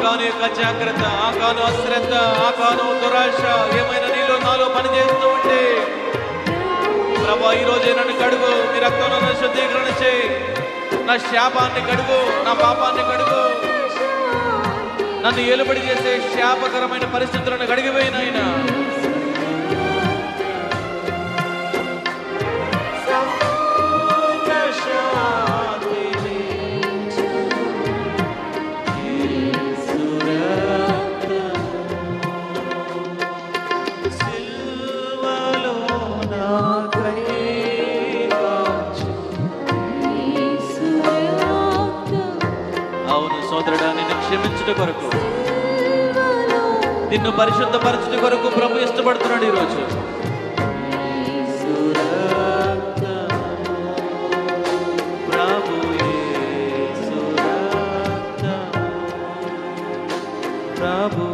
ఆకాను యొక్క జాగ్రత్త, ఆకాను అశ్రద్ధ, ఆకాను దురాశ ఏమైనా నీలో నాలో పనిచేస్తూ ఉంటే ప్రభా ఈ రోజే నన్ను కడుగు, మీ రక్తంలో నన్ను శుద్ధీకరణ చేయి, నా శాపాన్ని కడుగు, నా పాపాన్ని కడుగు, నన్ను ఏలుబడి చేసే శాపకరమైన పరిస్థితులను కడిగిపోయినాయన. అవును సోదరుడా, నిన్ను క్షమించుట కొరకు, నిన్ను పరిశుద్ధపరచుట కొరకు ప్రభు ఇష్టపడుతున్నాడు ఈరోజు. ప్రభు